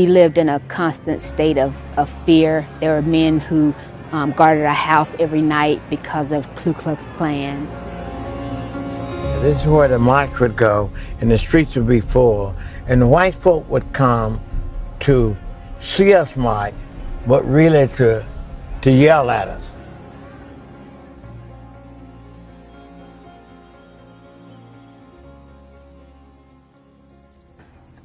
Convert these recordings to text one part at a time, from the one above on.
We lived in a constant state of fear. There were men who guarded our house every night because of Ku Klux Klan. This is where the march would go, and the streets would be full, and the white folk would come to see us march, but really to yell at us.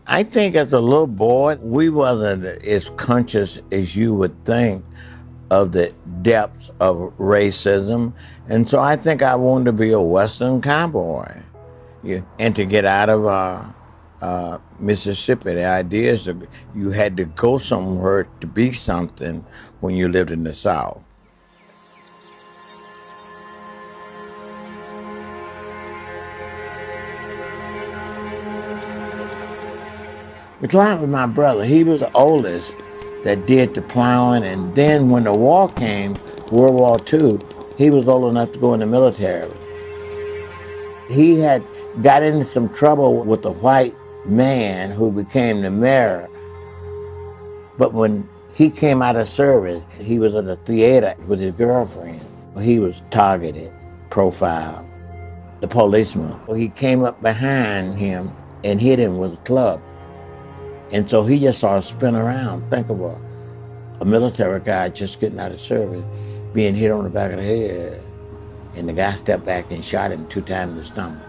I think as a little boy, we wasn't as conscious as you would think of the depths of racism. And so I think I wanted to be a Western cowboy. And to get out of Mississippi, the idea is that you had to go somewhere to be something when you lived in the South. We climbed with my brother. He was the oldest that did the plowing, and then when the war came, World War II, he was old enough to go in the military. He had got into some trouble with a white man who became the mayor. But when he came out of service, he was at a theater with his girlfriend. He was targeted, profiled. The policeman, he came up behind him and hit him with a club. And so he just sort of spin around. Think of a military guy just getting out of service, being hit on the back of the head. And the guy stepped back and shot him 2 times in the stomach.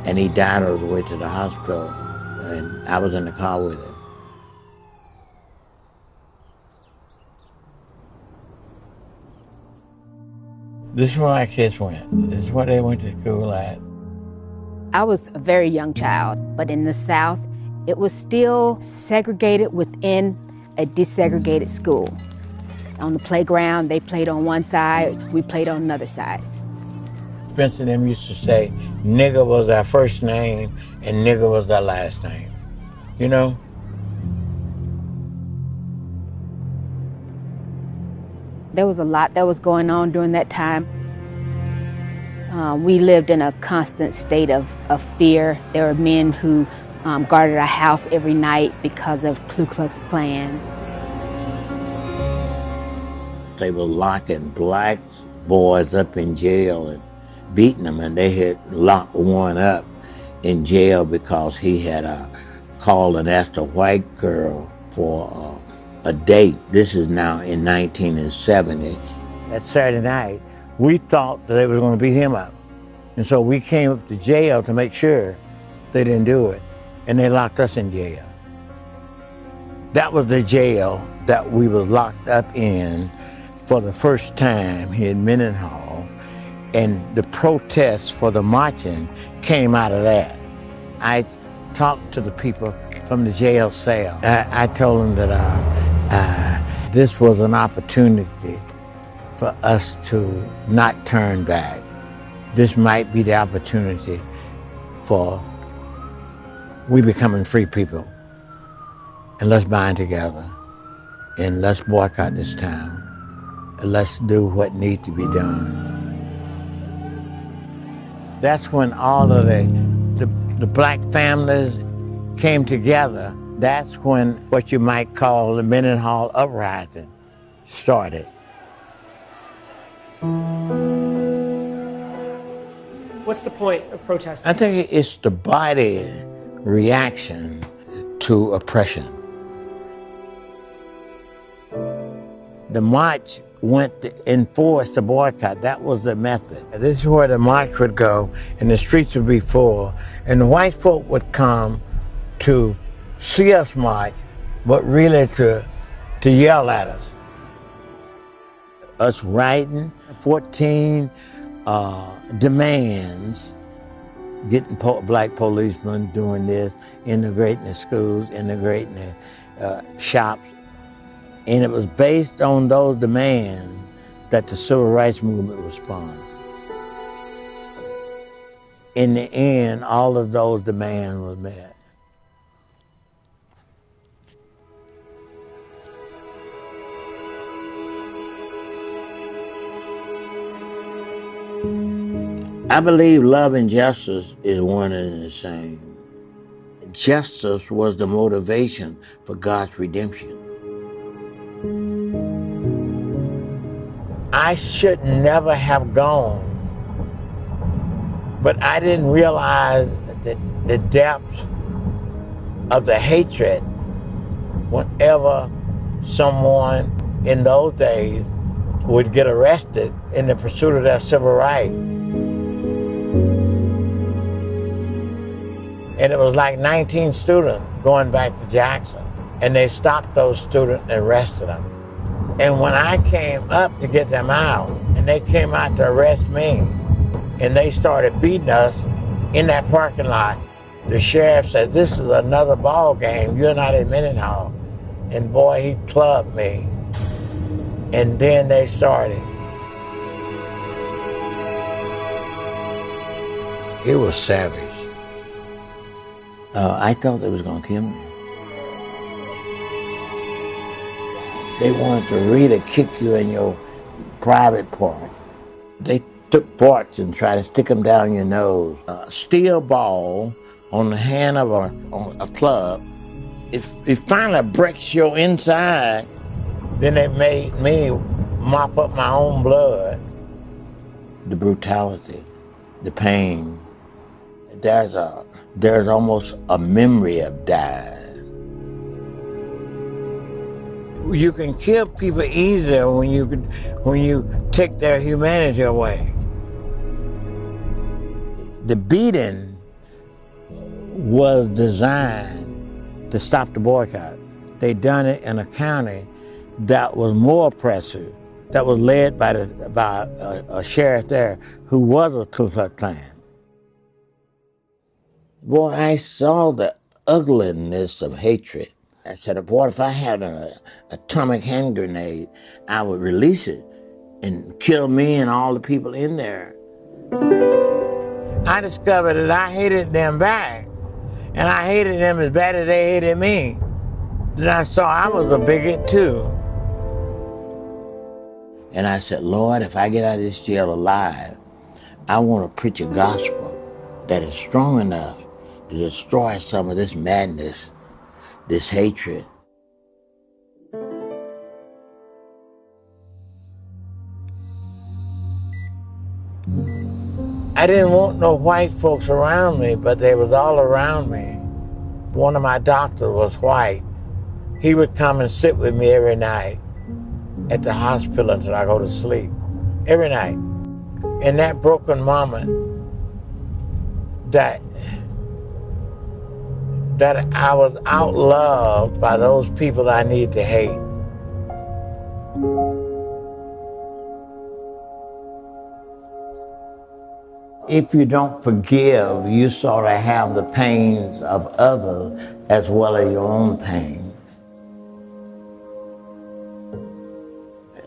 And he died on the way to the hospital, and I was in the car with him. This is where my kids went. This is where they went to school at. I was a very young child, but in the South, it was still segregated within a desegregated school. On the playground, they played on one side, we played on another side. Spencer and them used to say, nigger was our first name and nigger was our last name. You know? There was a lot that was going on during that time. We lived in a constant state of fear. There were men who guarded our house every night because of Ku Klux Klan. They were locking black boys up in jail and beating them, and they had locked one up in jail because he had called and asked a white girl for a date. This is now in 1970. That Saturday night, we thought that they were going to beat him up. And so we came up to jail to make sure they didn't do it. And they locked us in jail. That was the jail that we were locked up in for the first time here in Mendenhall. And the protests for the marching came out of that. I talked to the people from the jail cell. I told them that this was an opportunity for us to not turn back. This might be the opportunity for we becoming free people. And let's bind together and let's boycott this town. And let's do what needs to be done. That's when all of the black families came together. That's when what you might call the Mendenhall uprising started. What's the point of protesting? I think it's the body reaction to oppression. The march went to enforce the boycott. That was the method. This is where the march would go, and the streets would be full, and the white folk would come to see us march, but really to yell at us. Us writing 14 demands, getting black policemen doing this, integrating the schools, integrating the shops. And it was based on those demands that the civil rights movement responded. In the end, all of those demands were met. I believe love and justice is one and the same. justice was the motivation for God's redemption. I should never have gone, but I didn't realize the depth of the hatred whenever someone in those days would get arrested in the pursuit of their civil rights. And it was like 19 students going back to Jackson, and they stopped those students and arrested them. And when I came up to get them out, and they came out to arrest me, and they started beating us in that parking lot, the sheriff said, "This is another ball game. You're not in Mendenhall." And boy, he clubbed me. And then they started. It was savage. I thought they was gonna kill me. They wanted to really kick you in your private part. They took forks and tried to stick them down your nose. A steel ball on the hand of a club, it finally breaks your inside. Then they made me mop up my own blood. The brutality, the pain. There's almost a memory of dying. You can kill people easier when you take their humanity away. The beating was designed to stop the boycott. They done it in a county that was more oppressive, that was led by a sheriff there who was a Ku Klux Klan. Boy, I saw the ugliness of hatred. I said, boy, if I had an atomic hand grenade, I would release it and kill me and all the people in there. I discovered that I hated them back, and I hated them as bad as they hated me. Then I saw I was a bigot too. And I said, Lord, if I get out of this jail alive, I want to preach a gospel that is strong enough to destroy some of this madness, this hatred. I didn't want no white folks around me, but they was all around me. One of my doctors was white. He would come and sit with me every night at the hospital until I go to sleep. Every night. In that broken moment, that I was outloved by those people I need to hate. If you don't forgive, you sort of have the pains of others as well as your own pain.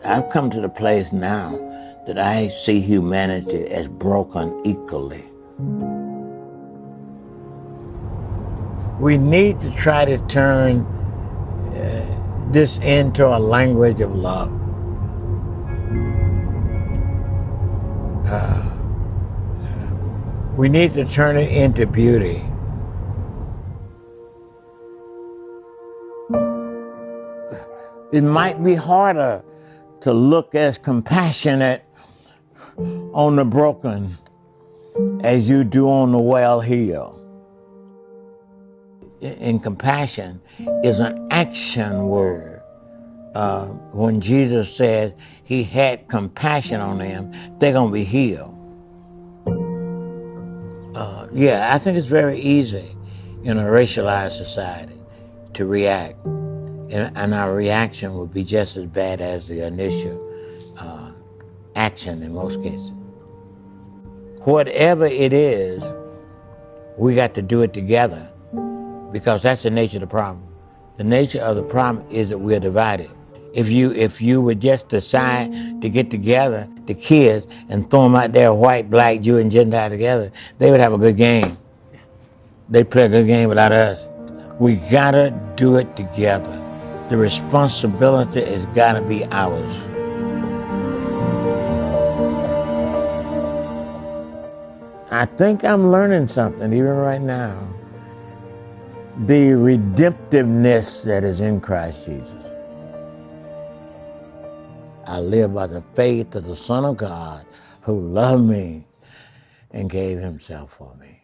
I've come to the place now that I see humanity as broken equally. We need to try to turn this into a language of love. We need to turn it into beauty. It might be harder to look as compassionate on the broken as you do on the well-heeled. And compassion is an action word. When Jesus said he had compassion on them, they're going to be healed. I think it's very easy in a racialized society to react. And our reaction would be just as bad as the initial action in most cases. Whatever it is, we got to do it together, because that's the nature of the problem. The nature of the problem is that we're divided. If you would just decide to get together, the kids, and throw them out there, white, black, Jew, and Gentile together, they would have a good game. They'd play a good game without us. We gotta do it together. The responsibility has gotta be ours. I think I'm learning something even right now. the redemptiveness that is in Christ Jesus. I live by the faith of the Son of God who loved me and gave himself for me.